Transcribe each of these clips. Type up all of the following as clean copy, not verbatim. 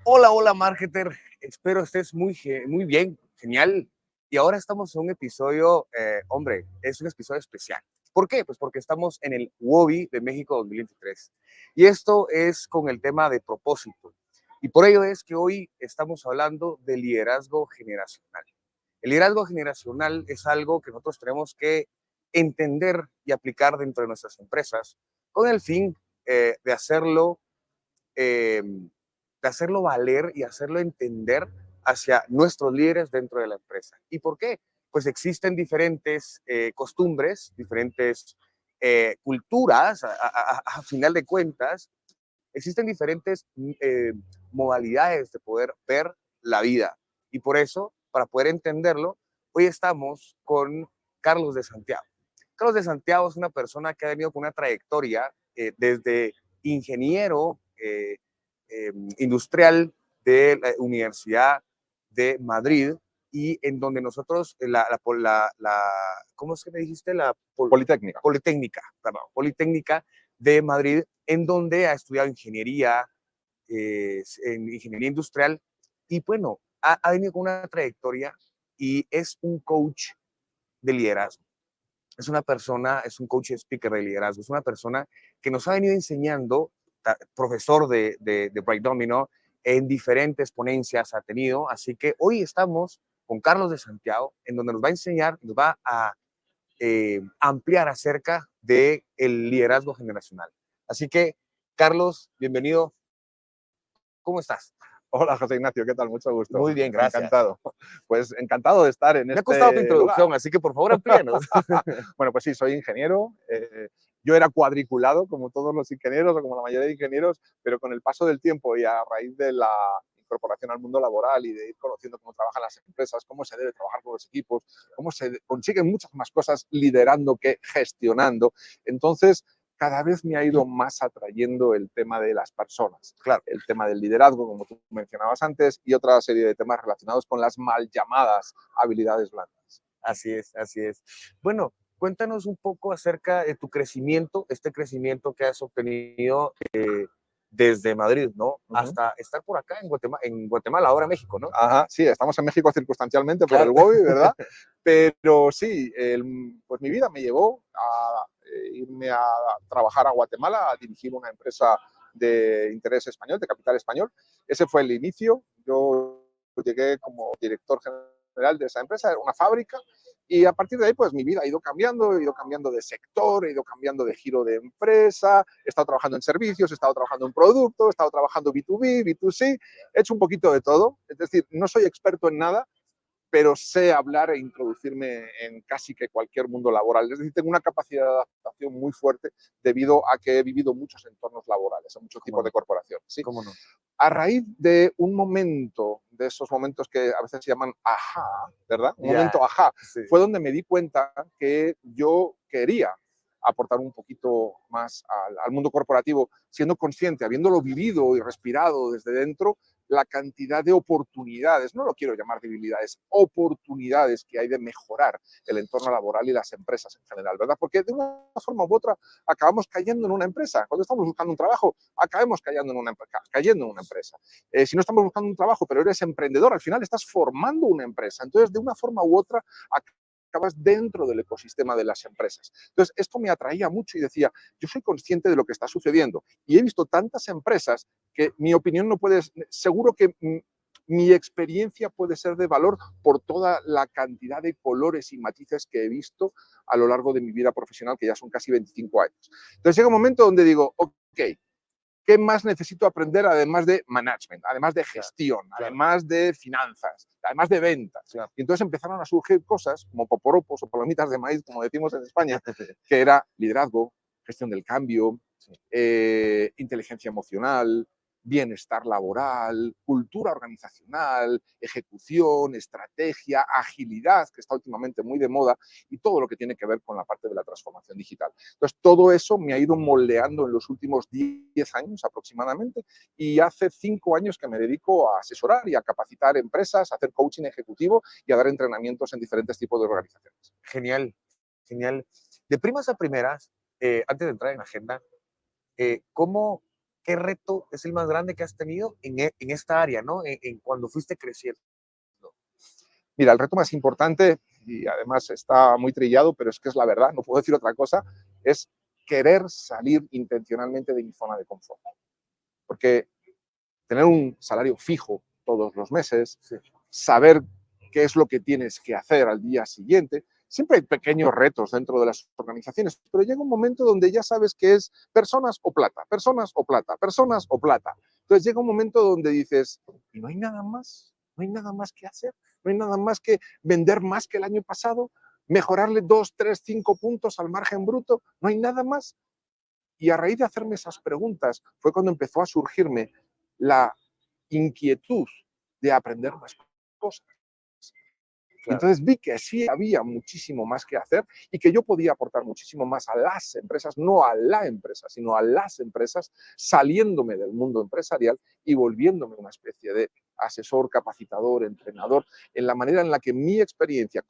Hola, hola, marketer. Espero estés muy bien, genial. Y ahora estamos en un episodio, hombre, es un episodio especial. ¿Por qué? Pues porque estamos en el WOBI de México 2023. Y esto es con el tema de propósito. Y por ello es que hoy estamos hablando de liderazgo generacional. El liderazgo generacional es algo que nosotros tenemos que entender y aplicar dentro de nuestras empresas con el fin de hacerlo eh, de hacerlo valer y hacerlo entender hacia nuestros líderes dentro de la empresa. ¿Y por qué? Pues existen diferentes costumbres, diferentes culturas, a final de cuentas, existen diferentes modalidades de poder ver la vida. Y por eso, para poder entenderlo, hoy estamos con Carlos de Santiago. Carlos de Santiago es una persona que ha venido con una trayectoria desde ingeniero industrial de la Universidad de Madrid y en donde nosotros, ¿cómo es que me dijiste? Politécnica. Politécnica de Madrid, en donde ha estudiado ingeniería, en ingeniería industrial y bueno, ha venido con una trayectoria y es un coach de liderazgo. Es una persona, es un coach speaker de liderazgo, es una persona que nos ha venido enseñando, profesor de Bright Domino, en diferentes ponencias ha tenido, así que hoy estamos con Carlos de Santiago, en donde nos va a enseñar, nos va a ampliar acerca del liderazgo generacional. Así que, Carlos, bienvenido. ¿Cómo estás? Hola, José Ignacio, ¿qué tal? Mucho gusto. Muy bien, gracias. Encantado. Pues encantado de estar en Me ha costado tu este lugar. introducción, así que por favor amplíanos. Bueno, pues sí, soy ingeniero. Yo era cuadriculado, como todos los ingenieros, o como la mayoría de ingenieros, pero con el paso del tiempo y a raíz de la incorporación al mundo laboral y de ir conociendo cómo trabajan las empresas, cómo se debe trabajar con los equipos, cómo se consiguen muchas más cosas liderando que gestionando. Entonces, cada vez me ha ido más atrayendo el tema de las personas, Claro. el tema del liderazgo, como tú mencionabas antes, y otra serie de temas relacionados con las mal llamadas habilidades blandas. Así es, así es. Bueno, cuéntanos un poco acerca de tu crecimiento, este crecimiento que has obtenido desde Madrid, ¿no? Hasta estar por acá en Guatemala, ahora México, ¿no? Ajá, sí, estamos en México circunstancialmente por el Claro. WOBI, ¿verdad? Pero sí, pues mi vida me llevó a irme a trabajar a Guatemala, a dirigir una empresa de interés español, de capital español. Ese fue el inicio. Yo llegué como director general de esa empresa, era una fábrica, y a partir de ahí, pues mi vida ha ido cambiando de sector, he ido cambiando de giro de empresa, he estado trabajando en servicios, he estado trabajando en productos, he estado trabajando B2B, B2C, he hecho un poquito de todo, es decir, no soy experto en nada, pero sé hablar e introducirme en casi que cualquier mundo laboral. Es decir, tengo una capacidad de adaptación muy fuerte debido a que he vivido muchos entornos laborales, en muchos tipos No? de corporaciones. ¿Sí? ¿Cómo no? A raíz de un momento, de esos momentos que a veces se llaman ajá, ¿verdad? Un Ya, momento ajá, sí. fue donde me di cuenta que yo quería aportar un poquito más al mundo corporativo, siendo consciente, habiéndolo vivido y respirado desde dentro, la cantidad de oportunidades, no lo quiero llamar debilidades, oportunidades que hay de mejorar el entorno laboral y las empresas en general, ¿verdad? Porque de una forma u otra acabamos cayendo en una empresa. Cuando estamos buscando un trabajo, acabemos cayendo en una empresa. Si no estamos buscando un trabajo, pero eres emprendedor, al final estás formando una empresa. Entonces, de una forma u otra, acabas dentro del ecosistema de las empresas. Entonces, esto me atraía mucho y decía, yo soy consciente de lo que está sucediendo y he visto tantas empresas que mi opinión no puede, seguro que mi experiencia puede ser de valor por toda la cantidad de colores y matices que he visto a lo largo de mi vida profesional, que ya son casi 25 años. Entonces llega un momento donde digo, ok, ¿qué más necesito aprender además de management, además de gestión, claro, además de finanzas, además de ventas? claro. Y entonces empezaron a surgir cosas como poporopos o palomitas de maíz, como decimos en España, que era liderazgo, gestión del cambio, Sí. inteligencia emocional, bienestar laboral, cultura organizacional, ejecución, estrategia, agilidad, que está últimamente muy de moda, y todo lo que tiene que ver con la parte de la transformación digital. Entonces, todo eso me ha ido moldeando en los últimos 10 años aproximadamente, y hace 5 años que me dedico a asesorar y a capacitar empresas, a hacer coaching ejecutivo y a dar entrenamientos en diferentes tipos de organizaciones. Genial, genial. De primas a primeras, antes de entrar en la agenda, ¿cómo ¿qué reto es el más grande que has tenido en esta área, ¿no? En cuando fuiste creciendo. Mira, el reto más importante, y además está muy trillado, pero es que es la verdad, no puedo decir otra cosa, es querer salir intencionalmente de mi zona de confort. Porque tener un salario fijo todos los meses, Sí, saber qué es lo que tienes que hacer al día siguiente. Siempre hay pequeños retos dentro de las organizaciones, pero llega un momento donde ya sabes que es personas o plata, personas o plata, personas o plata. Entonces llega un momento donde dices, y no hay nada más, no hay nada más que hacer, no hay nada más que vender más que el año pasado, mejorarle 2, 3, 5 puntos al margen bruto, no hay nada más. Y a raíz de hacerme esas preguntas fue cuando empezó a surgirme la inquietud de aprender más cosas. Y claro. entonces vi que sí había muchísimo más que hacer y que yo podía aportar muchísimo más a las empresas, no a la empresa, sino a las empresas, saliéndome del mundo empresarial y volviéndome una especie de asesor, capacitador, entrenador, en la manera en la que mi experiencia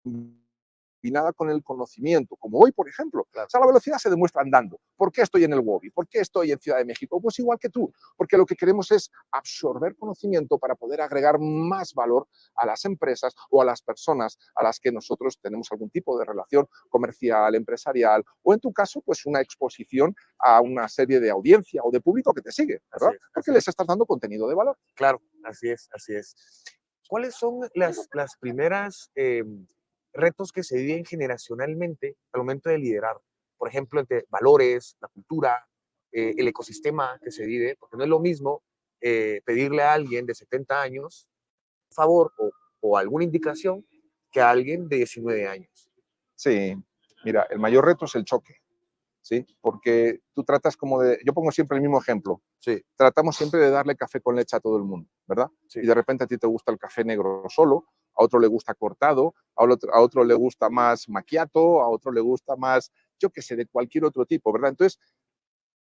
combinada con el conocimiento, como hoy, por ejemplo. O Claro. sea, la velocidad se demuestra andando. ¿Por qué estoy en el WOBI? ¿Por qué estoy en Ciudad de México? Pues igual que tú, porque lo que queremos es absorber conocimiento para poder agregar más valor a las empresas o a las personas a las que nosotros tenemos algún tipo de relación comercial, empresarial, o en tu caso, pues una exposición a una serie de audiencia o de público que te sigue, Así ¿verdad? es, Porque así es. les estás dando contenido de valor. Claro, así es, así es. ¿Cuáles son las primeras retos que se viven generacionalmente al momento de liderar? Por ejemplo, entre valores, la cultura, el ecosistema que se vive, porque no es lo mismo pedirle a alguien de 70 años un favor o alguna indicación que a alguien de 19 años. Sí, mira, el mayor reto es el choque, ¿sí? Porque tú tratas como de, yo pongo siempre el mismo ejemplo, Sí, tratamos siempre de darle café con leche a todo el mundo, ¿verdad? sí, Y de repente a ti te gusta el café negro solo, a otro le gusta cortado, a otro le gusta más macchiato, a otro le gusta más, yo qué sé, de cualquier otro tipo, ¿verdad? Entonces,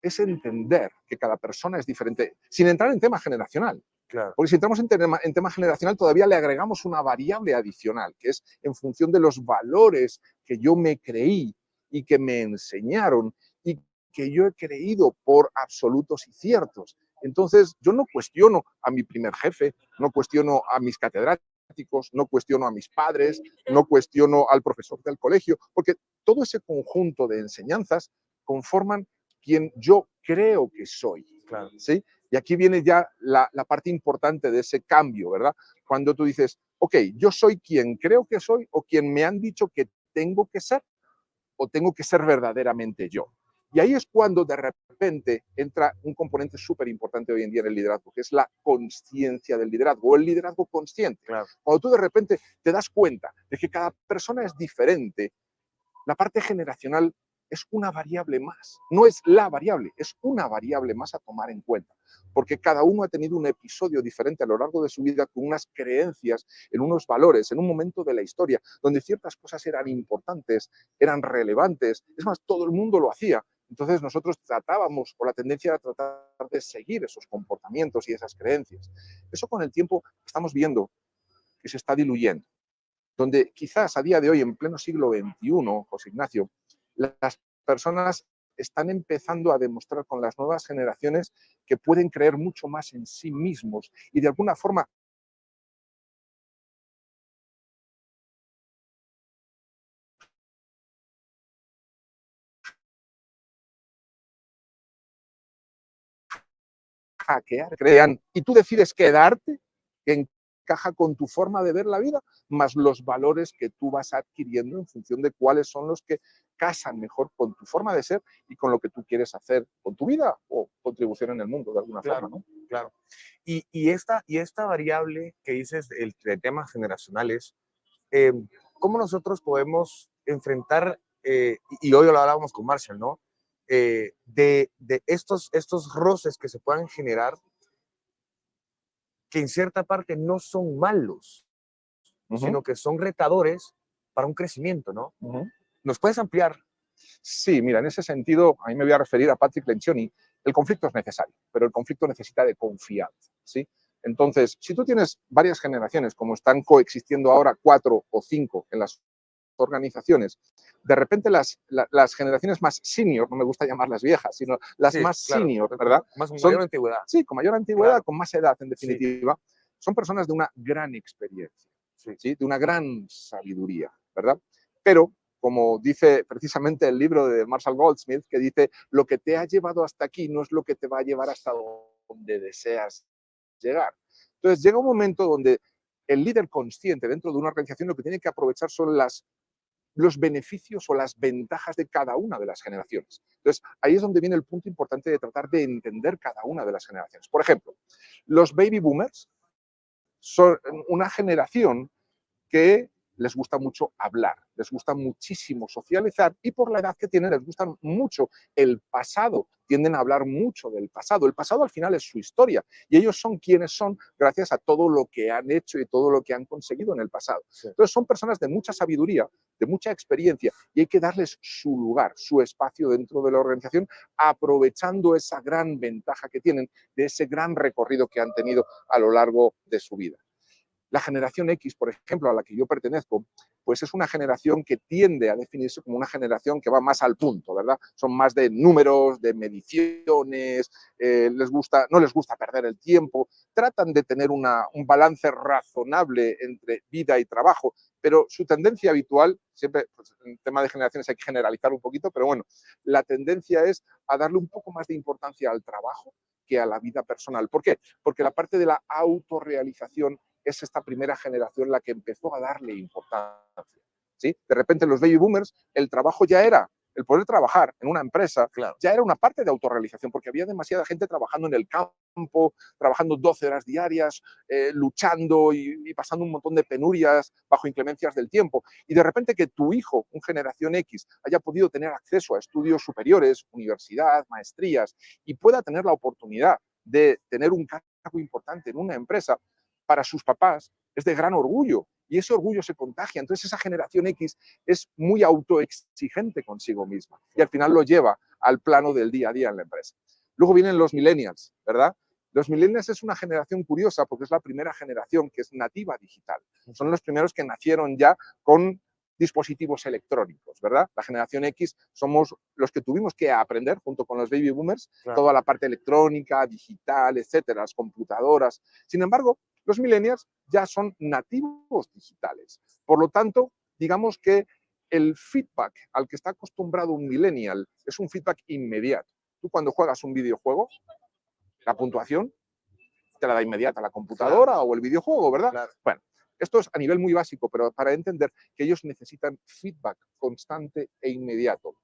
es entender que cada persona es diferente, sin entrar en tema generacional. claro, Porque si entramos en tema generacional, todavía le agregamos una variable adicional, que es en función de los valores que yo me creí y que me enseñaron y que yo he creído por absolutos y ciertos. Entonces, yo no cuestiono a mi primer jefe, no cuestiono a mis catedráticos, no cuestiono a mis padres, no cuestiono al profesor del colegio, porque todo ese conjunto de enseñanzas conforman quien yo creo que soy, claro, ¿sí? Y aquí viene ya la parte importante de ese cambio, ¿verdad? Cuando tú dices, ok, yo soy quien creo que soy o quien me han dicho que tengo que ser o tengo que ser verdaderamente yo. Y ahí es cuando de repente entra un componente súper importante hoy en día en el liderazgo, que es la conciencia del liderazgo o el liderazgo consciente. claro, Cuando tú de repente te das cuenta de que cada persona es diferente, la parte generacional es una variable más. No es la variable, es una variable más a tomar en cuenta. Porque cada uno ha tenido un episodio diferente a lo largo de su vida con unas creencias, en unos valores, en un momento de la historia, donde ciertas cosas eran importantes, eran relevantes. Es más, todo el mundo lo hacía. Entonces nosotros tratábamos, o la tendencia era tratar de seguir esos comportamientos y esas creencias. Eso con el tiempo estamos viendo que se está diluyendo, donde quizás a día de hoy, en pleno siglo XXI, José Ignacio, las personas están empezando a demostrar con las nuevas generaciones que pueden creer mucho más en sí mismos y de alguna forma hackear, crean, y tú decides quedarte, que encaja con tu forma de ver la vida, más los valores que tú vas adquiriendo en función de cuáles son los que casan mejor con tu forma de ser y con lo que tú quieres hacer con tu vida o contribución en el mundo de alguna forma, claro, ¿no? claro. Y esta variable que dices de temas generacionales, eh, ¿cómo nosotros podemos enfrentar, y hoy lo hablábamos con Marshall, ¿no? De estos roces que se puedan generar, que en cierta parte no son malos, Uh -huh, sino que son retadores para un crecimiento, ¿no? uh -huh. ¿Nos puedes ampliar? Sí, mira, en ese sentido, a mí me voy a referir a Patrick Lencioni. El conflicto es necesario, pero el conflicto necesita de confianza, ¿sí? Entonces, si tú tienes varias generaciones, como están coexistiendo ahora 4 o 5 en las organizaciones, de repente las generaciones más senior, no me gusta llamarlas viejas, sino las Sí, más claro, senior, ¿verdad? más con Son, mayor antigüedad. sí, con mayor antigüedad, Claro. con más edad, en Sí, definitiva, son personas de una gran experiencia, sí. ¿sí? De una gran sabiduría, ¿verdad? Pero, como dice precisamente el libro de Marshall Goldsmith, que dice, lo que te ha llevado hasta aquí no es lo que te va a llevar hasta donde deseas llegar. Entonces llega un momento donde el líder consciente dentro de una organización lo que tiene que aprovechar son los beneficios o las ventajas de cada una de las generaciones. Entonces, ahí es donde viene el punto importante de tratar de entender cada una de las generaciones. Por ejemplo, los baby boomers son una generación que les gusta mucho hablar, les gusta muchísimo socializar y por la edad que tienen les gusta mucho el pasado, tienden a hablar mucho del pasado. El pasado al final es su historia y ellos son quienes son gracias a todo lo que han hecho y todo lo que han conseguido en el pasado. Sí. Entonces son personas de mucha sabiduría, de mucha experiencia y hay que darles su lugar, su espacio dentro de la organización, aprovechando esa gran ventaja que tienen de ese gran recorrido que han tenido a lo largo de su vida. La generación X, por ejemplo, a la que yo pertenezco, pues es una generación que tiende a definirse como una generación que va más al punto, ¿verdad? Son más de números, de mediciones, no les gusta perder el tiempo, tratan de tener un balance razonable entre vida y trabajo, pero su tendencia habitual, siempre pues, en tema de generaciones hay que generalizar un poquito, pero bueno, la tendencia es a darle un poco más de importancia al trabajo que a la vida personal. ¿Por qué? Porque la parte de la autorrealización es esta primera generación la que empezó a darle importancia. ¿Sí? De repente los baby boomers, el trabajo ya era, el poder trabajar en una empresa, Claro. ya era una parte de autorrealización, porque había demasiada gente trabajando en el campo, trabajando 12 horas diarias, luchando y pasando un montón de penurias bajo inclemencias del tiempo. Y de repente que tu hijo, un generación X, haya podido tener acceso a estudios superiores, universidad, maestrías, y pueda tener la oportunidad de tener un cargo importante en una empresa, para sus papás es de gran orgullo y ese orgullo se contagia. Entonces esa generación X es muy autoexigente consigo misma y al final lo lleva al plano del día a día en la empresa. Luego vienen los millennials, ¿verdad? Los millennials es una generación curiosa porque es la primera generación que es nativa digital. Son los primeros que nacieron ya con dispositivos electrónicos, ¿verdad? La generación X somos los que tuvimos que aprender, junto con los baby boomers, Claro. toda la parte electrónica, digital, etcétera, las computadoras. Sin embargo, los millennials ya son nativos digitales. Por lo tanto, digamos que el feedback al que está acostumbrado un millennial es un feedback inmediato. Tú cuando juegas un videojuego, la puntuación te la da inmediata la computadora Claro. o el videojuego, ¿verdad? Claro. Bueno, esto es a nivel muy básico, pero para entender que ellos necesitan feedback constante e inmediato.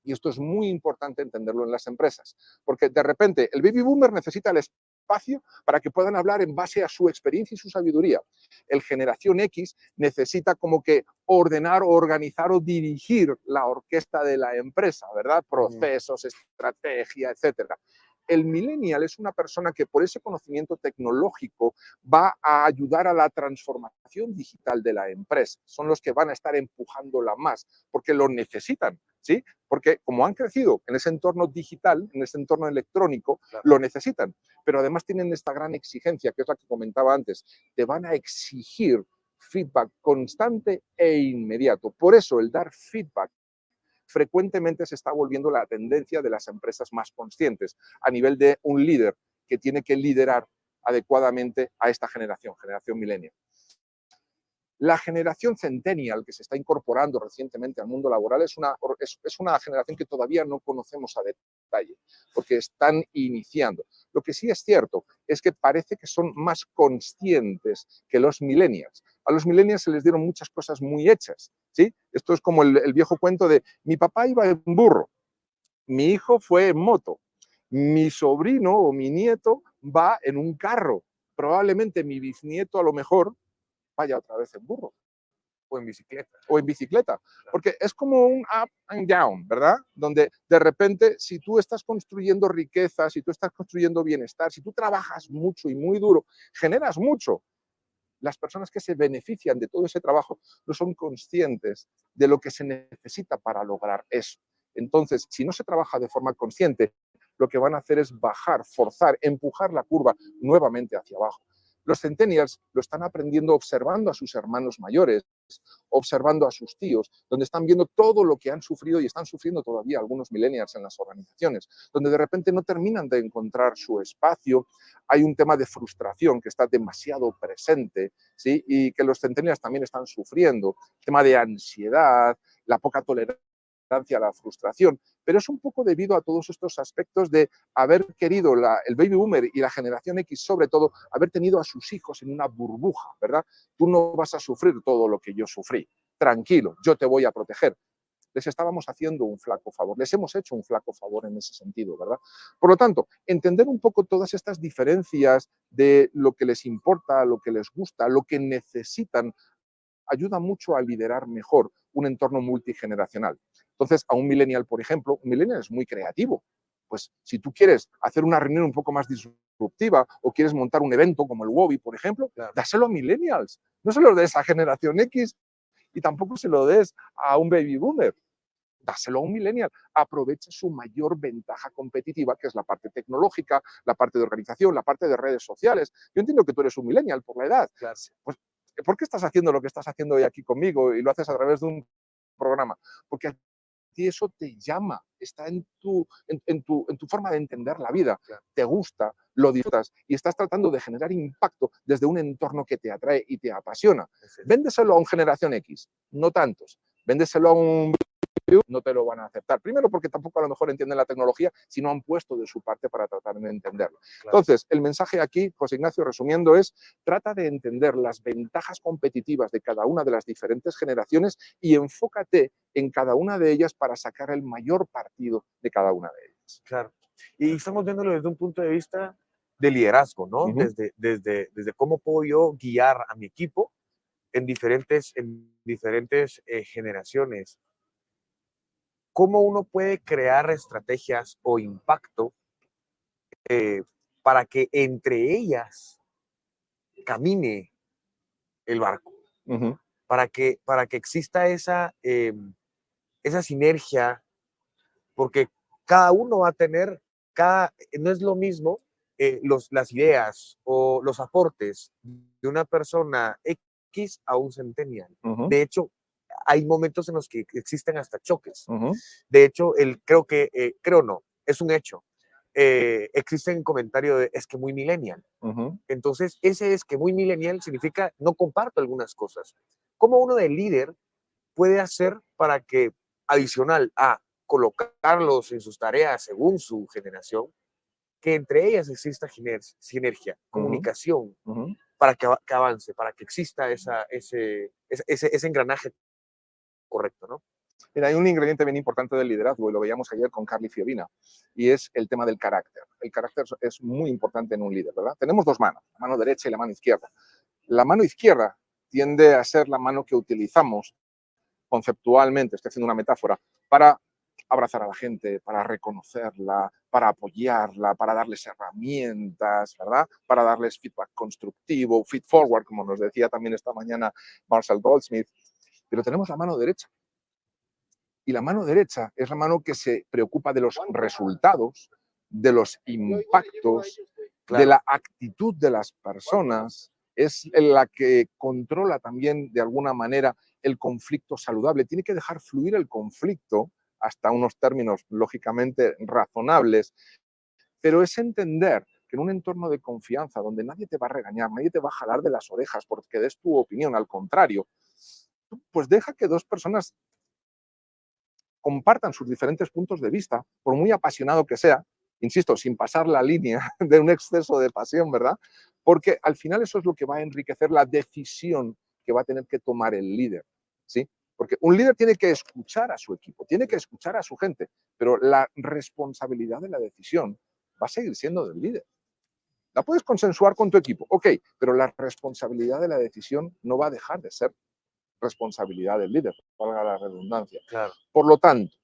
Y esto es muy importante entenderlo en las empresas, porque de repente el baby boomer necesita el espacio para que puedan hablar en base a su experiencia y su sabiduría. El generación X necesita como que ordenar, organizar o dirigir la orquesta de la empresa, ¿verdad? Procesos, estrategia, etcétera. El millennial es una persona que por ese conocimiento tecnológico va a ayudar a la transformación digital de la empresa. Son los que van a estar empujándola más porque lo necesitan, ¿sí? Porque como han crecido en ese entorno digital, en ese entorno electrónico, claro, lo necesitan. Pero además tienen esta gran exigencia, que es la que comentaba antes. Te van a exigir feedback constante e inmediato. Por eso el dar feedback frecuentemente se está volviendo la tendencia de las empresas más conscientes a nivel de un líder que tiene que liderar adecuadamente a esta generación, generación millennial. La generación centennial que se está incorporando recientemente al mundo laboral es una generación que todavía no conocemos a detalle, porque están iniciando. Lo que sí es cierto es que parece que son más conscientes que los millennials. A los millennials se les dieron muchas cosas muy hechas, ¿sí? Esto es como el viejo cuento de mi papá iba en burro, mi hijo fue en moto, mi sobrino o mi nieto va en un carro, probablemente mi bisnieto a lo mejor vaya otra vez en burro O en bicicleta. o en bicicleta, porque es como un up and down, ¿verdad? Donde de repente, si tú estás construyendo riqueza, si tú estás construyendo bienestar, si tú trabajas mucho y muy duro, generas mucho. Las personas que se benefician de todo ese trabajo no son conscientes de lo que se necesita para lograr eso. Entonces, si no se trabaja de forma consciente, lo que van a hacer es bajar, forzar, empujar la curva nuevamente hacia abajo. Los centennials lo están aprendiendo observando a sus hermanos mayores, observando a sus tíos, donde están viendo todo lo que han sufrido y están sufriendo todavía algunos millennials en las organizaciones, donde de repente no terminan de encontrar su espacio. Hay un tema de frustración que está demasiado presente, ¿sí? Y que los centennials también están sufriendo, el tema de ansiedad, la poca tolerancia a la frustración, pero es un poco debido a todos estos aspectos de haber querido el baby boomer y la generación X, sobre todo, haber tenido a sus hijos en una burbuja, ¿verdad? Tú no vas a sufrir todo lo que yo sufrí, tranquilo, yo te voy a proteger. Les estábamos haciendo un flaco favor, les hemos hecho un flaco favor en ese sentido, ¿verdad? Por lo tanto, entender un poco todas estas diferencias de lo que les importa, lo que les gusta, lo que necesitan, ayuda mucho a liderar mejor un entorno multigeneracional. Entonces, a un millennial, por ejemplo, un millennial es muy creativo. Pues si tú quieres hacer una reunión un poco más disruptiva o quieres montar un evento como el WOBI, por ejemplo, Claro. dáselo a millennials. No se lo des a generación X y tampoco se lo des a un baby boomer. Dáselo a un millennial. Aprovecha su mayor ventaja competitiva, que es la parte tecnológica, la parte de organización, la parte de redes sociales. Yo entiendo que tú eres un millennial por la edad. Claro. Pues, ¿por qué estás haciendo lo que estás haciendo hoy aquí conmigo y lo haces a través de un programa? Porque a ti eso te llama, está en tu forma de entender la vida, Claro. te gusta, lo disfrutas y estás tratando de generar impacto desde un entorno que te atrae y te apasiona. Véndeselo a un generación X, no tantos. Véndeselo a un no te lo van a aceptar. Primero porque tampoco a lo mejor entienden la tecnología si no han puesto de su parte para tratar de entenderlo. Claro. Entonces, el mensaje aquí, José Ignacio, resumiendo, es trata de entender las ventajas competitivas de cada una de las diferentes generaciones y enfócate en cada una de ellas para sacar el mayor partido de cada una de ellas. Claro. Y estamos viéndolo desde un punto de vista de liderazgo, ¿no? Ujú. Desde cómo puedo yo guiar a mi equipo en diferentes generaciones. ¿Cómo uno puede crear estrategias o impacto para que entre ellas camine el barco? Ujú. Para que exista esa sinergia, porque cada uno va a tener, no es lo mismo las ideas o los aportes de una persona X a un centennial. Ujú. De hecho, hay momentos en los que existen hasta choques. Ujú. De hecho, creo no, es un hecho. Existe un comentario de, es que muy millennial. Ujú. Entonces, ese es que muy millennial significa no comparto algunas cosas. ¿Cómo uno de líder puede hacer para que, adicional a colocarlos en sus tareas según su generación, que entre ellas exista sinergia, Ujú. comunicación, Ujú. para que avance, para que exista ese engranaje correcto, ¿no? Mira, hay un ingrediente bien importante del liderazgo, y lo veíamos ayer con Carly Fiorina, y es el tema del carácter. El carácter es muy importante en un líder, ¿verdad? Tenemos dos manos, la mano derecha y la mano izquierda. La mano izquierda tiende a ser la mano que utilizamos conceptualmente, estoy haciendo una metáfora, para abrazar a la gente, para reconocerla, para apoyarla, para darles herramientas, ¿verdad? Para darles feedback constructivo, feed forward, como nos decía también esta mañana Marshall Goldsmith. Pero tenemos la mano derecha. Y la mano derecha es la mano que se preocupa de los resultados, de los impactos, de Claro. la actitud de las personas, es la que controla también de alguna manera el conflicto saludable. Tiene que dejar fluir el conflicto hasta unos términos lógicamente razonables, pero es entender que en un entorno de confianza donde nadie te va a regañar, nadie te va a jalar de las orejas porque des tu opinión, al contrario, pues deja que dos personas compartan sus diferentes puntos de vista, por muy apasionado que sea, insisto, sin pasar la línea de un exceso de pasión, ¿verdad? Porque al final eso es lo que va a enriquecer la decisión que va a tener que tomar el líder, ¿sí? Porque un líder tiene que escuchar a su equipo, tiene que escuchar a su gente, pero la responsabilidad de la decisión va a seguir siendo del líder. La puedes consensuar con tu equipo, ok, pero la responsabilidad de la decisión no va a dejar de ser responsabilidad del líder, valga la redundancia. Claro. Por lo tanto,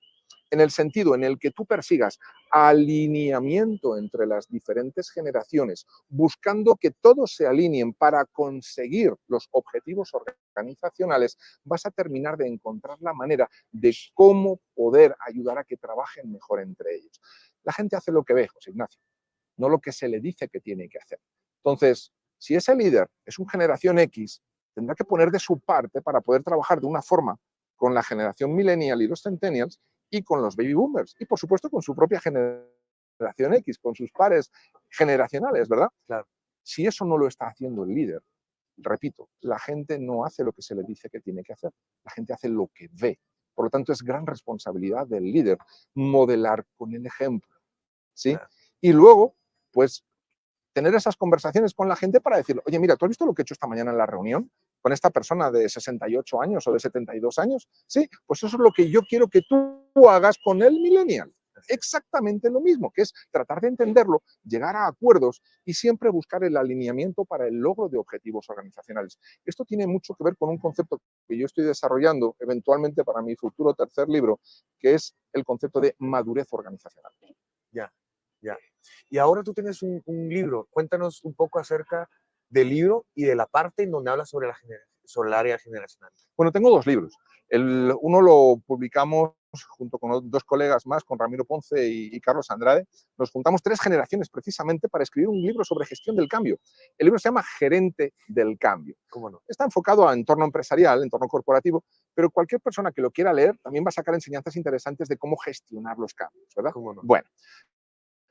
en el sentido en el que tú persigas alineamiento entre las diferentes generaciones, buscando que todos se alineen para conseguir los objetivos organizacionales, vas a terminar de encontrar la manera de cómo poder ayudar a que trabajen mejor entre ellos. La gente hace lo que ve, José Ignacio, no lo que se le dice que tiene que hacer. Entonces, Si ese líder es un generación X, tendrá que poner de su parte para poder trabajar de una forma con la generación millennial y los centennials y con los baby boomers y, por supuesto, con su propia generación X, con sus pares generacionales, ¿verdad? Claro. Si eso no lo está haciendo el líder, repito, la gente no hace lo que se le dice que tiene que hacer, la gente hace lo que ve. Por lo tanto, es gran responsabilidad del líder modelar con el ejemplo, ¿sí? Claro. Y luego, pues, tener esas conversaciones con la gente para decirle, oye, mira, ¿tú has visto lo que he hecho esta mañana en la reunión con esta persona de 68 años o de 72 años? Sí, pues eso es lo que yo quiero que tú hagas con el millennial. Exactamente lo mismo, que es tratar de entenderlo, llegar a acuerdos y siempre buscar el alineamiento para el logro de objetivos organizacionales. Esto tiene mucho que ver con un concepto que yo estoy desarrollando eventualmente para mi futuro tercer libro, que es el concepto de madurez organizacional. Ya, ya. Y ahora tú tienes un libro. Cuéntanos un poco acerca del libro y de la parte en donde habla sobre, sobre el área generacional. Bueno, tengo dos libros. Uno lo publicamos junto con dos colegas más, con Ramiro Ponce y Carlos Andrade. Nos juntamos 3 generaciones precisamente para escribir un libro sobre gestión del cambio. El libro se llama Gerente del Cambio. ¿Cómo no? Está enfocado a entorno empresarial, entorno corporativo, pero cualquier persona que lo quiera leer también va a sacar enseñanzas interesantes de cómo gestionar los cambios, ¿verdad? ¿Cómo no? Bueno,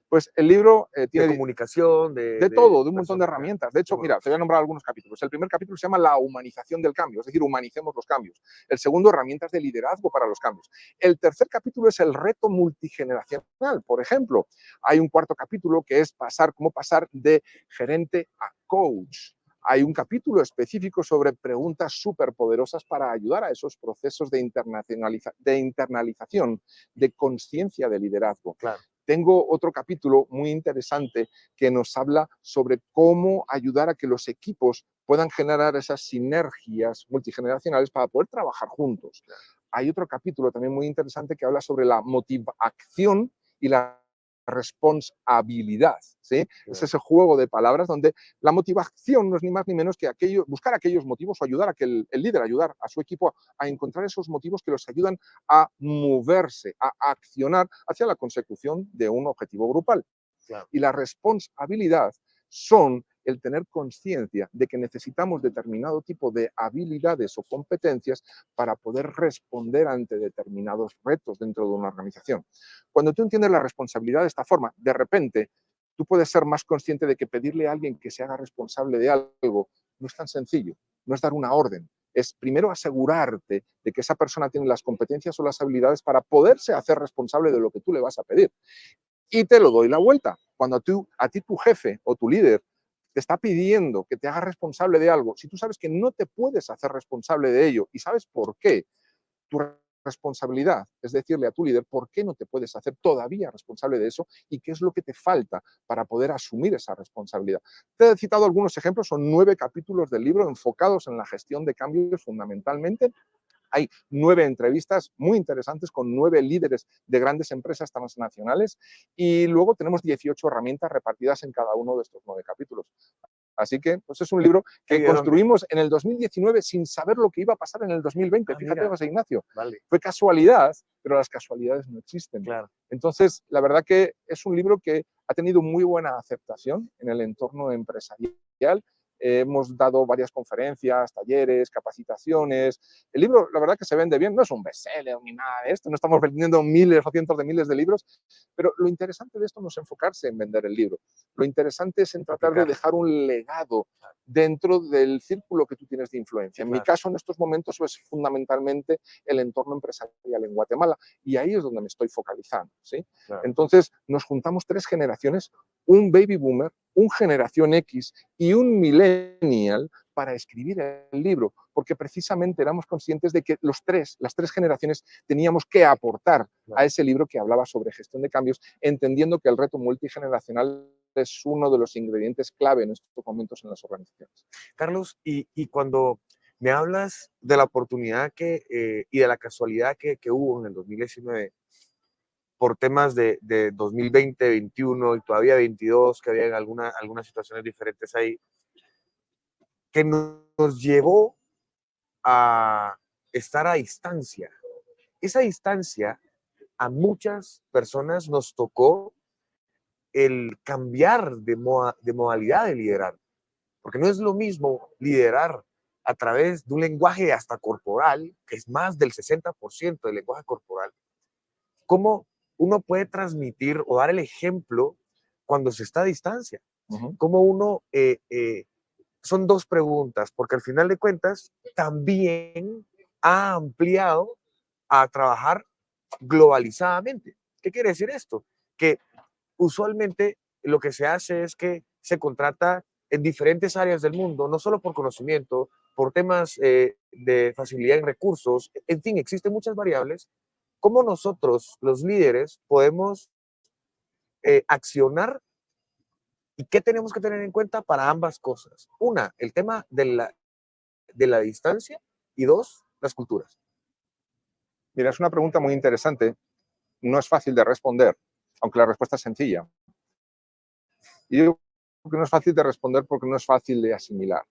pues el libro tiene de comunicación, de todo, de un montón de personas. herramientas. De hecho, mira, te voy a nombrar algunos capítulos. El primer capítulo se llama La humanización del cambio, es decir, humanicemos los cambios. El segundo, herramientas de liderazgo para los cambios. El tercer capítulo es el reto multigeneracional. Por ejemplo, hay un cuarto capítulo que es cómo pasar de gerente a coach. Hay un capítulo específico sobre preguntas súper poderosas para ayudar a esos procesos de internalización, de conciencia de liderazgo. Claro. Tengo otro capítulo muy interesante que nos habla sobre cómo ayudar a que los equipos puedan generar esas sinergias multigeneracionales para poder trabajar juntos. Hay otro capítulo también muy interesante que habla sobre la motivación y la responsabilidad, ¿sí? Es ese juego de palabras donde la motivación no es ni más ni menos que buscar aquellos motivos o ayudar a que el líder, ayudar a su equipo a encontrar esos motivos que los ayudan a moverse, a accionar hacia la consecución de un objetivo grupal. Claro. Y la responsabilidad son el tener conciencia de que necesitamos determinado tipo de habilidades o competencias para poder responder ante determinados retos dentro de una organización. Cuando tú entiendes la responsabilidad de esta forma, de repente tú puedes ser más consciente de que pedirle a alguien que se haga responsable de algo no es tan sencillo, no es dar una orden, es primero asegurarte de que esa persona tiene las competencias o las habilidades para poderse hacer responsable de lo que tú le vas a pedir. Y te lo doy la vuelta. Cuando a ti tu jefe o tu líder te está pidiendo que te hagas responsable de algo, si tú sabes que no te puedes hacer responsable de ello y sabes por qué, tu responsabilidad es decirle a tu líder por qué no te puedes hacer todavía responsable de eso y qué es lo que te falta para poder asumir esa responsabilidad. Te he citado algunos ejemplos, son 9 capítulos del libro enfocados en la gestión de cambios fundamentalmente. Hay 9 entrevistas muy interesantes con 9 líderes de grandes empresas transnacionales y luego tenemos 18 herramientas repartidas en cada uno de estos 9 capítulos. Así que pues es un libro que construimos en el 2019 sin saber lo que iba a pasar en el 2020. Fíjate, José Ignacio. Vale. Fue casualidad, pero las casualidades no existen. Claro. Entonces, la verdad que es un libro que ha tenido muy buena aceptación en el entorno empresarial. Hemos dado varias conferencias, talleres, capacitaciones. El libro, la verdad que se vende bien, no es un bestseller ni nada de esto, no estamos vendiendo miles o cientos de miles de libros, pero lo interesante de esto no es enfocarse en vender el libro. Lo interesante es en tratar de dejar un legado dentro del círculo que tú tienes de influencia. En mi caso, en estos momentos, es fundamentalmente el entorno empresarial en Guatemala y ahí es donde me estoy focalizando, ¿sí? Claro. Entonces, nos juntamos 3 generaciones, un baby boomer, un generación X y un millennial para escribir el libro, porque precisamente éramos conscientes de que las tres generaciones teníamos que aportar a ese libro que hablaba sobre gestión de cambios, entendiendo que el reto multigeneracional es uno de los ingredientes clave en estos momentos en las organizaciones. Carlos, y cuando me hablas de la oportunidad y de la casualidad que hubo en el 2019, por temas de 2020, 21 y todavía 22, que había algunas situaciones diferentes ahí, que nos llevó a estar a distancia. Esa distancia a muchas personas nos tocó el cambiar de modalidad de liderar. porque no es lo mismo liderar a través de un lenguaje hasta corporal, que es más del 60% del lenguaje corporal, cómo uno puede transmitir o dar el ejemplo cuando se está a distancia. Cómo uno, son dos preguntas, porque al final de cuentas también ha ampliado a trabajar globalizadamente. ¿Qué quiere decir esto? Que usualmente lo que se hace es que se contrata en diferentes áreas del mundo, no solo por conocimiento, por temas de facilidad en recursos, en fin, existen muchas variables. ¿Cómo nosotros, los líderes, podemos accionar y qué tenemos que tener en cuenta para ambas cosas? Una, el tema de la distancia y dos, las culturas. Mira, es una pregunta muy interesante. No es fácil de responder, aunque la respuesta es sencilla. Y digo que no es fácil de responder porque no es fácil de asimilar.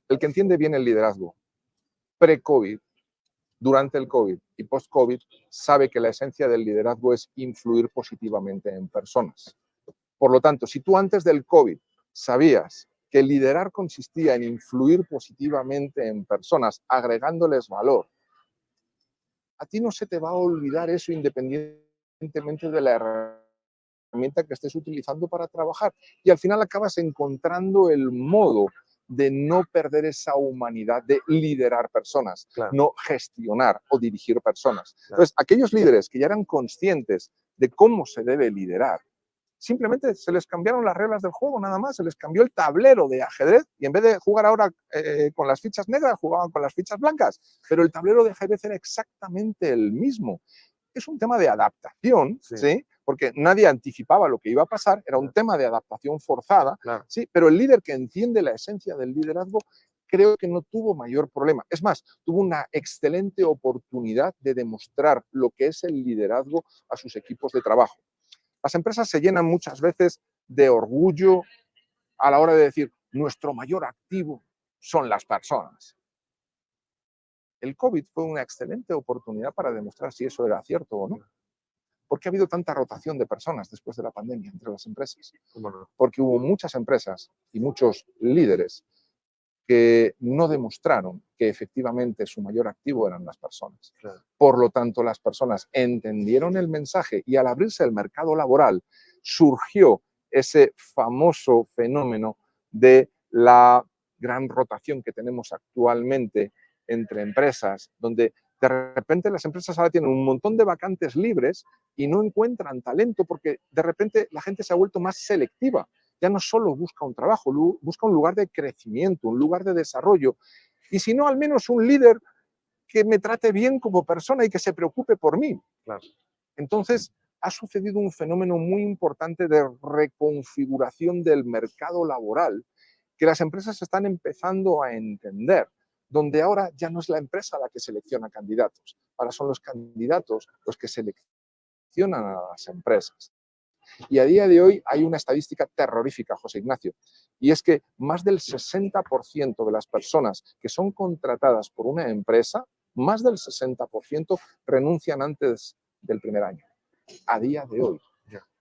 El que entiende bien el liderazgo pre-COVID, durante el COVID y post-COVID, sabe que la esencia del liderazgo es influir positivamente en personas. Por lo tanto, si tú antes del COVID sabías que liderar consistía en influir positivamente en personas, agregándoles valor, a ti no se te va a olvidar eso independientemente de la herramienta que estés utilizando para trabajar. Y al final acabas encontrando el modo de no perder esa humanidad de liderar personas, Claro. no gestionar o dirigir personas. Claro. Entonces, aquellos líderes que ya eran conscientes de cómo se debe liderar, simplemente se les cambiaron las reglas del juego, nada más, se les cambió el tablero de ajedrez y en vez de jugar ahora con las fichas negras, jugaban con las fichas blancas, pero el tablero de ajedrez era exactamente el mismo. Es un tema de adaptación, ¿sí? Porque nadie anticipaba lo que iba a pasar, era un tema de adaptación forzada, Claro. ¿sí? Pero el líder que entiende la esencia del liderazgo creo que no tuvo mayor problema. Es más, tuvo una excelente oportunidad de demostrar lo que es el liderazgo a sus equipos de trabajo. Las empresas se llenan muchas veces de orgullo a la hora de decir, nuestro mayor activo son las personas. El COVID fue una excelente oportunidad para demostrar si eso era cierto o no. ¿Por qué ha habido tanta rotación de personas después de la pandemia entre las empresas? Porque hubo muchas empresas y muchos líderes que no demostraron que efectivamente su mayor activo eran las personas. Claro. Por lo tanto, las personas entendieron el mensaje y al abrirse el mercado laboral surgió ese famoso fenómeno de la gran rotación que tenemos actualmente entre empresas, donde de repente las empresas ahora tienen un montón de vacantes libres y no encuentran talento porque de repente la gente se ha vuelto más selectiva. Ya no solo busca un trabajo, busca un lugar de crecimiento, un lugar de desarrollo. Y si no, al menos un líder que me trate bien como persona y que se preocupe por mí. Claro. Entonces, ha sucedido un fenómeno muy importante de reconfiguración del mercado laboral que las empresas están empezando a entender, donde ahora ya no es la empresa la que selecciona candidatos, ahora son los candidatos los que seleccionan a las empresas. Y a día de hoy hay una estadística terrorífica, José Ignacio, y es que más del 60% de las personas que son contratadas por una empresa, más del 60% renuncian antes del primer año, a día de hoy.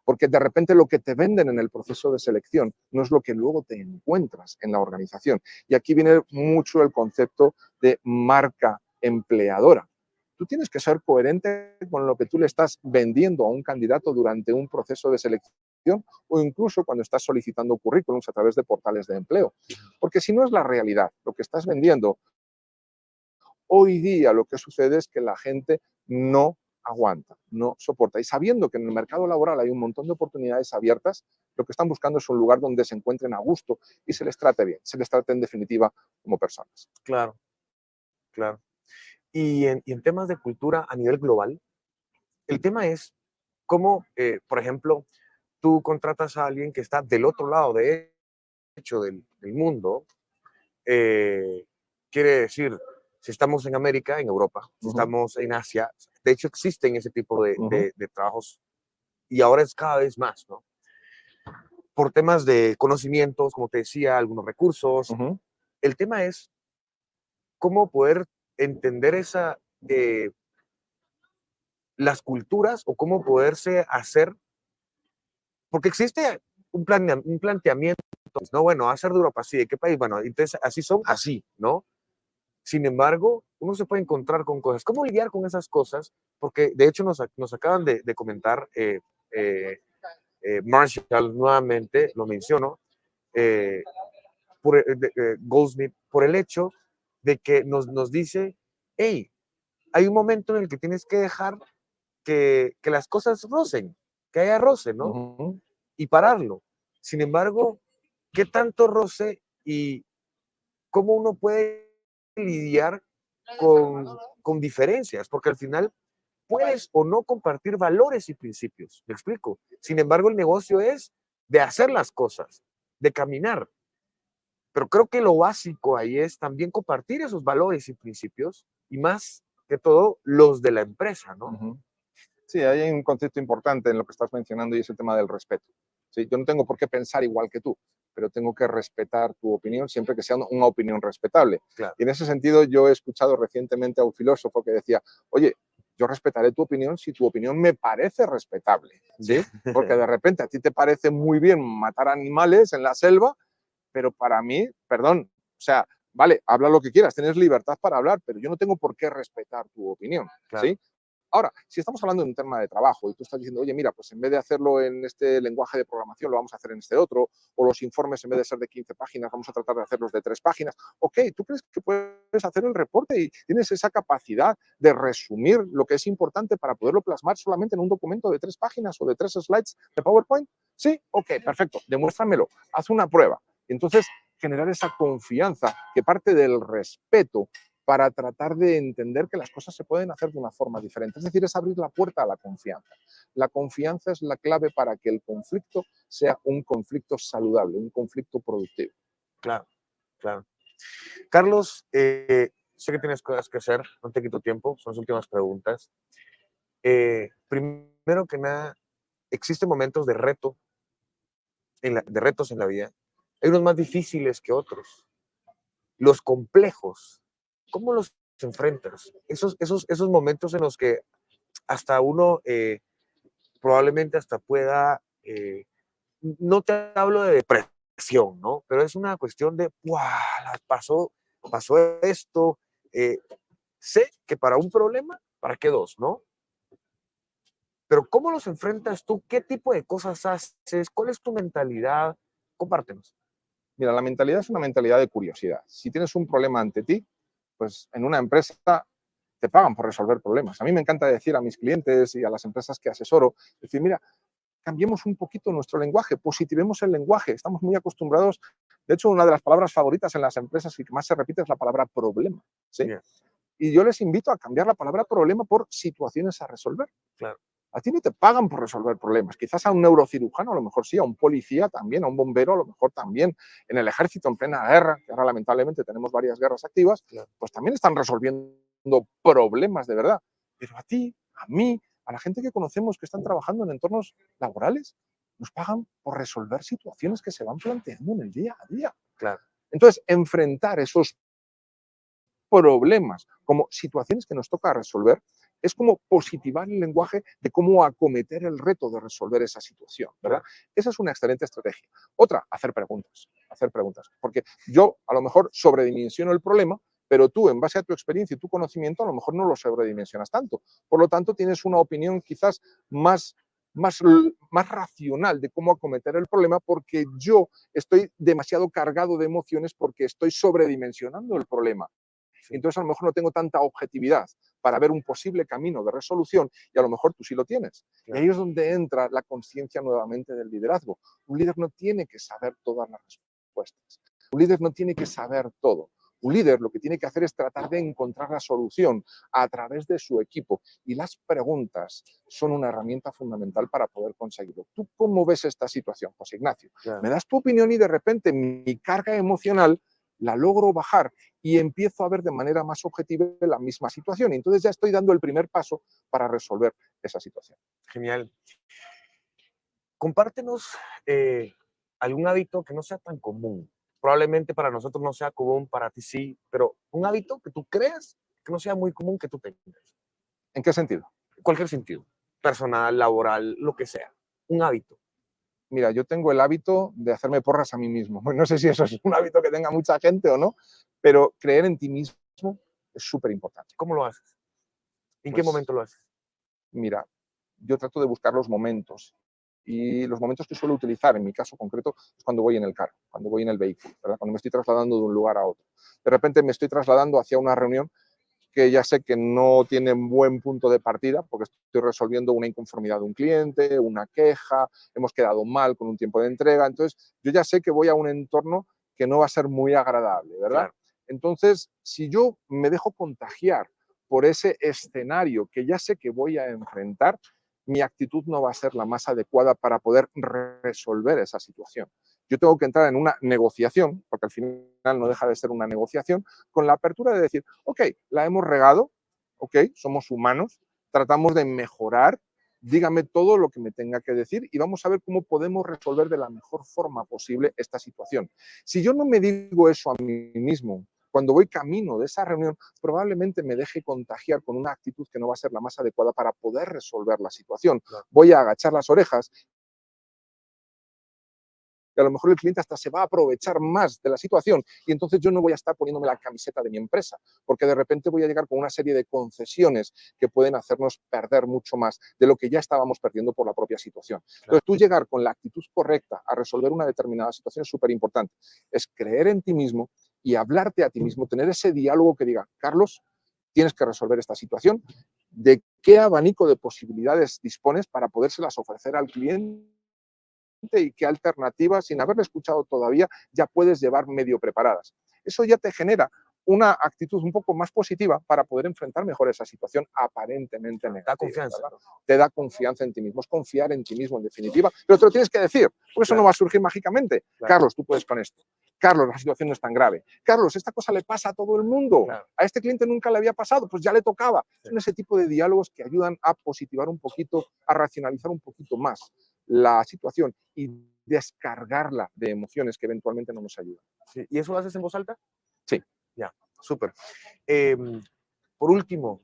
Porque de repente lo que te venden en el proceso de selección no es lo que luego te encuentras en la organización. Y aquí viene mucho el concepto de marca empleadora. Tú tienes que ser coherente con lo que tú le estás vendiendo a un candidato durante un proceso de selección o incluso cuando estás solicitando currículums a través de portales de empleo. Porque si no es la realidad, lo que estás vendiendo, hoy día lo que sucede es que la gente no aguanta, no soporta. Y sabiendo que en el mercado laboral hay un montón de oportunidades abiertas, lo que están buscando es un lugar donde se encuentren a gusto y se les trate bien, se les trate en definitiva como personas. Claro, claro. Y en temas de cultura a nivel global, el tema es cómo, por ejemplo, tú contratas a alguien que está del otro lado, de hecho, del mundo. Quiere decir, si estamos en América, en Europa, si estamos en Asia, de hecho existen ese tipo de trabajos y ahora es cada vez más, ¿no? Por temas de conocimientos, como te decía, algunos recursos. El tema es cómo poder entender las culturas o cómo poderse hacer, porque existe un planteamiento país, ¿no? Bueno, va a ser de Europa, sí, ¿de qué país? Bueno, entonces así son, así, ¿no? Sin embargo, uno se puede encontrar con cosas. ¿Cómo lidiar con esas cosas? Porque de hecho nos acaban de comentar, Marshall nuevamente, lo menciono, eh, Goldsmith, por el hecho de que nos dice, hey, hay un momento en el que tienes que dejar que las cosas rocen, que haya roce, ¿no? Y pararlo. Sin embargo, ¿qué tanto roce y cómo uno puede lidiar con diferencias? Porque al final puedes o no compartir valores y principios, ¿me explico? Sin embargo, el negocio es de hacer las cosas, de caminar. Pero creo que lo básico ahí es también compartir esos valores y principios y más que todo los de la empresa, ¿no? Sí, hay un concepto importante en lo que estás mencionando y es el tema del respeto. ¿Sí? Yo no tengo por qué pensar igual que tú, pero tengo que respetar tu opinión siempre que sea una opinión respetable. Claro. Y en ese sentido yo he escuchado recientemente a un filósofo que decía, oye, yo respetaré tu opinión si tu opinión me parece respetable. ¿Sí? Porque de repente a ti te parece muy bien matar animales en la selva, pero para mí, perdón, o sea, vale, habla lo que quieras, tienes libertad para hablar, pero yo no tengo por qué respetar tu opinión. Claro. ¿Sí? Ahora, si estamos hablando de un tema de trabajo y tú estás diciendo, oye, mira, pues en vez de hacerlo en este lenguaje de programación, lo vamos a hacer en este otro, o los informes en vez de ser de 15 páginas, vamos a tratar de hacerlos de 3 páginas. Ok, tú crees que puedes hacer el reporte y tienes esa capacidad de resumir lo que es importante para poderlo plasmar solamente en un documento de 3 páginas o de 3 slides de PowerPoint. Sí, ok, perfecto, demuéstramelo, haz una prueba. Entonces, generar esa confianza que parte del respeto para tratar de entender que las cosas se pueden hacer de una forma diferente. Es decir, es abrir la puerta a la confianza. La confianza es la clave para que el conflicto sea un conflicto saludable, un conflicto productivo. Claro, claro. Carlos, sé que tienes cosas que hacer, no te quito tiempo, son las últimas preguntas. Primero que nada, existen momentos de reto, de retos en la vida. Hay unos más difíciles que otros. Los complejos, ¿cómo los enfrentas? Esos momentos en los que hasta uno probablemente hasta pueda, no te hablo de depresión, ¿no? Pero es una cuestión de, ¡guau! Pasó esto. eh, Sé que para un problema, ¿para qué dos, no? Pero ¿cómo los enfrentas tú? ¿Qué tipo de cosas haces? ¿Cuál es tu mentalidad? Compártenos. Mira, la mentalidad es una mentalidad de curiosidad. Si tienes un problema ante ti, pues en una empresa te pagan por resolver problemas. A mí me encanta decir a mis clientes y a las empresas que asesoro, decir, mira, cambiemos un poquito nuestro lenguaje, positivemos el lenguaje. Estamos muy acostumbrados. De hecho, una de las palabras favoritas en las empresas y que más se repite es la palabra problema. ¿Sí? Yeah, Y yo les invito a cambiar la palabra problema por situaciones a resolver. claro. A ti no te pagan por resolver problemas. Quizás a un neurocirujano a lo mejor sí, a un policía también, a un bombero a lo mejor también, en el ejército en plena guerra, que ahora lamentablemente tenemos varias guerras activas, Claro. pues también están resolviendo problemas de verdad. Pero a ti, a mí, a la gente que conocemos que están trabajando en entornos laborales, nos pagan por resolver situaciones que se van planteando en el día a día. Claro. Entonces, enfrentar esos problemas como situaciones que nos toca resolver es como positivar el lenguaje de cómo acometer el reto de resolver esa situación, ¿verdad? Claro. Esa es una excelente estrategia. Otra, hacer preguntas, porque yo a lo mejor sobredimensiono el problema, pero tú, en base a tu experiencia y tu conocimiento, a lo mejor no lo sobredimensionas tanto. Por lo tanto, tienes una opinión quizás más racional de cómo acometer el problema porque yo estoy demasiado cargado de emociones porque estoy sobredimensionando el problema. Entonces, a lo mejor no tengo tanta objetividad para ver un posible camino de resolución y a lo mejor tú sí lo tienes. Claro. Y ahí es donde entra la conciencia nuevamente del liderazgo. Un líder no tiene que saber todas las respuestas. Un líder no tiene que saber todo. Un líder lo que tiene que hacer es tratar de encontrar la solución a través de su equipo. Y las preguntas son una herramienta fundamental para poder conseguirlo. ¿Tú cómo ves esta situación, José Ignacio? Claro. Me das tu opinión y de repente mi carga emocional la logro bajar y empiezo a ver de manera más objetiva la misma situación. Y entonces ya estoy dando el primer paso para resolver esa situación. Genial. Compártenos algún hábito que no sea tan común. Probablemente para nosotros no sea común, para ti sí, pero un hábito que tú creas que no sea muy común que tú tengas. ¿En qué sentido? En cualquier sentido. Personal, laboral, lo que sea. Un hábito. Mira, yo tengo el hábito de hacerme porras a mí mismo. No sé si eso es un hábito que tenga mucha gente o no, pero creer en ti mismo es súper importante. ¿Cómo lo haces? ¿En qué Pues momento lo haces? mira, yo trato de buscar los momentos y los momentos que suelo utilizar, en mi caso concreto, es cuando voy en el carro, cuando voy en el vehículo, ¿verdad? Cuando me estoy trasladando de un lugar a otro. De repente me estoy trasladando hacia una reunión que ya sé que no tiene buen punto de partida porque estoy resolviendo una inconformidad de un cliente, una queja, hemos quedado mal con un tiempo de entrega, entonces yo ya sé que voy a un entorno que no va a ser muy agradable, ¿verdad? Claro. Entonces, si yo me dejo contagiar por ese escenario que ya sé que voy a enfrentar, mi actitud no va a ser la más adecuada para poder resolver esa situación. Yo tengo que entrar en una negociación, porque al final no deja de ser una negociación, con la apertura de decir, ok, la hemos regado, ok, somos humanos, tratamos de mejorar, dígame todo lo que me tenga que decir y vamos a ver cómo podemos resolver de la mejor forma posible esta situación. Si yo no me digo eso a mí mismo, cuando voy camino de esa reunión, probablemente me deje contagiar con una actitud que no va a ser la más adecuada para poder resolver la situación. Claro. Voy a agachar las orejas y a lo mejor el cliente hasta se va a aprovechar más de la situación y entonces yo no voy a estar poniéndome la camiseta de mi empresa, porque de repente voy a llegar con una serie de concesiones que pueden hacernos perder mucho más de lo que ya estábamos perdiendo por la propia situación. Claro. Entonces, tú llegar con la actitud correcta a resolver una determinada situación es súper importante. Es creer en ti mismo y hablarte a ti mismo, tener ese diálogo que diga, Carlos, tienes que resolver esta situación, ¿de qué abanico de posibilidades dispones para podérselas ofrecer al cliente? Y qué alternativas, sin haberle escuchado todavía, ya puedes llevar medio preparadas. Eso ya te genera una actitud un poco más positiva para poder enfrentar mejor esa situación aparentemente negativa. Da confianza. ¿Verdad? Te da confianza en ti mismo, es confiar en ti mismo en definitiva, pero te lo tienes que decir, porque eso Claro. no va a surgir mágicamente. Claro. Carlos, tú puedes con esto. Carlos, la situación no es tan grave. Carlos, esta cosa le pasa a todo el mundo. Claro. A este cliente nunca le había pasado, pues ya le tocaba. Sí. Son ese tipo de diálogos que ayudan a positivar un poquito, a racionalizar un poquito más la situación y descargarla de emociones que eventualmente no nos ayudan. Sí. ¿Y eso lo haces en voz alta? Sí. Ya, súper. Por último,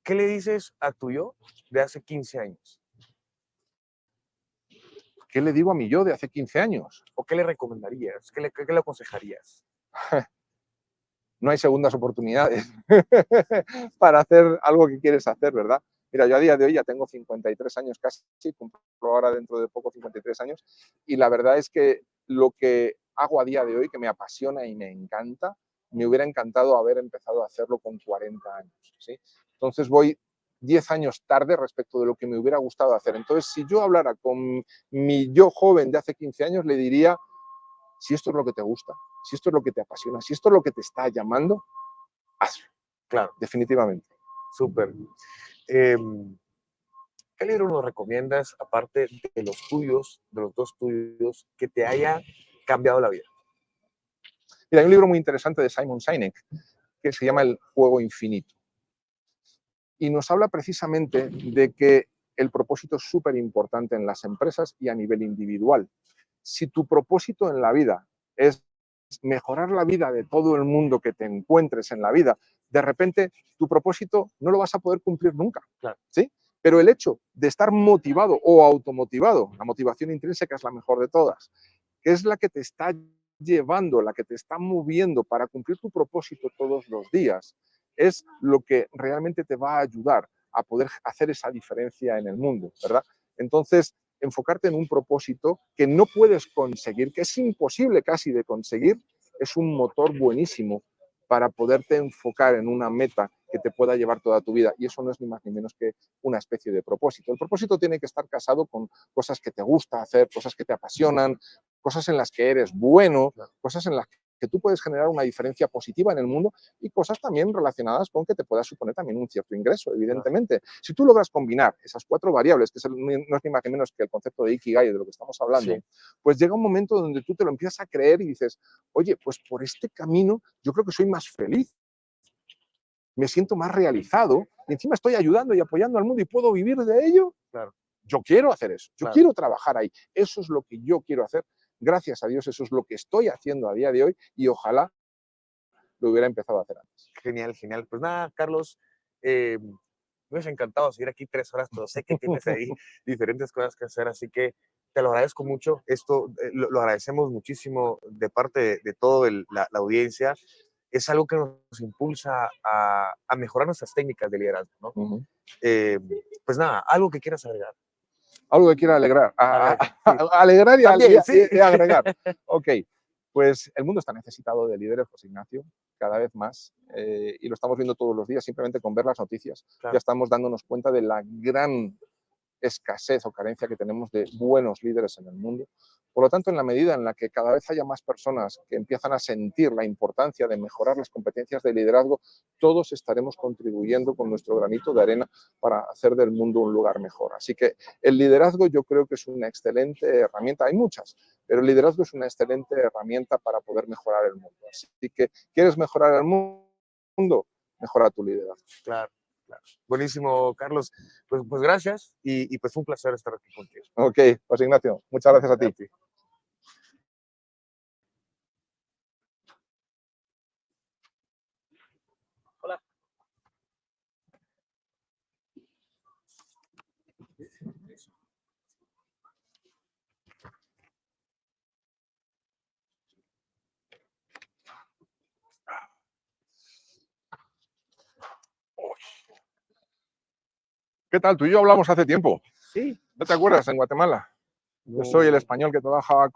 ¿qué le dices a tu yo de hace 15 años? ¿Qué le digo a mi yo de hace 15 años? ¿O qué le recomendarías? ¿Qué le aconsejarías? No hay segundas oportunidades para hacer algo que quieres hacer, ¿verdad? Mira, yo a día de hoy ya tengo 53 años casi, cumplo ahora dentro de poco 53 años, y la verdad es que lo que hago a día de hoy, que me apasiona y me encanta, me hubiera encantado haber empezado a hacerlo con 40 años, ¿sí? Entonces voy 10 años tarde respecto de lo que me hubiera gustado hacer. Entonces, si yo hablara con mi yo joven de hace 15 años, le diría, si esto es lo que te gusta, si esto es lo que te apasiona, si esto es lo que te está llamando, hazlo. Claro. Definitivamente. Súper. ¿Qué libro nos recomiendas, aparte de los tuyos, de los dos tuyos, que te haya cambiado la vida? Mira, hay un libro muy interesante de Simon Sinek que se llama El juego infinito. Y nos habla precisamente de que el propósito es súper importante en las empresas y a nivel individual. Si tu propósito en la vida es mejorar la vida de todo el mundo que te encuentres en la vida, de repente tu propósito no lo vas a poder cumplir nunca. Claro. ¿Sí? Pero el hecho de estar motivado o automotivado, la motivación intrínseca es la mejor de todas, que es la que te está llevando, la que te está moviendo para cumplir tu propósito todos los días, es lo que realmente te va a ayudar a poder hacer esa diferencia en el mundo, ¿verdad? Entonces, enfocarte en un propósito que no puedes conseguir, que es imposible casi de conseguir, es un motor buenísimo para poderte enfocar en una meta que te pueda llevar toda tu vida. Y eso no es ni más ni menos que una especie de propósito. El propósito tiene que estar casado con cosas que te gusta hacer, cosas que te apasionan, cosas en las que eres bueno, cosas en las que tú puedes generar una diferencia positiva en el mundo y cosas también relacionadas con que te pueda suponer también un cierto ingreso, evidentemente. Si tú logras combinar esas 4 variables, que no es ni más ni menos que el concepto de Ikigai de lo que estamos hablando, Sí. pues llega un momento donde tú te lo empiezas a creer y dices, oye, pues por este camino yo creo que soy más feliz, me siento más realizado y encima estoy ayudando y apoyando al mundo y puedo vivir de ello. Claro. Yo quiero hacer eso, yo Claro. quiero trabajar ahí, eso es lo que yo quiero hacer. Gracias a Dios, eso es lo que estoy haciendo a día de hoy y ojalá lo hubiera empezado a hacer antes. Genial, genial. Pues nada, Carlos, me hubiese encantado seguir aquí 3 horas, pero sé que tienes ahí diferentes cosas que hacer, así que te lo agradezco mucho. Esto lo agradecemos muchísimo de parte de toda la audiencia. Es algo que nos impulsa a mejorar nuestras técnicas de liderazgo, ¿no? Eh, pues nada, algo que quieras agregar. Algo que quiera alegrar. Sí. Alegrar También, sí. y agregar. Ok, pues el mundo está necesitado de líderes, José Ignacio, cada vez más, y lo estamos viendo todos los días, simplemente con ver las noticias. Claro. Ya estamos dándonos cuenta de la gran escasez o carencia que tenemos de buenos líderes en el mundo. Por lo tanto, en la medida en la que cada vez haya más personas que empiezan a sentir la importancia de mejorar las competencias de liderazgo, todos estaremos contribuyendo con nuestro granito de arena para hacer del mundo un lugar mejor. Así que el liderazgo yo creo que es una excelente herramienta. Hay muchas, pero el liderazgo es una excelente herramienta para poder mejorar el mundo. Así que, ¿quieres mejorar el mundo? Mejora tu liderazgo. Claro. Claro. Buenísimo, Carlos. Pues gracias y pues fue un placer estar aquí contigo. Ok, José Ignacio, muchas gracias a ti. Hola. ¿Qué tal? Tú y yo hablamos hace tiempo. Sí. ¿No te acuerdas? En Guatemala. Yo soy el español que trabajaba con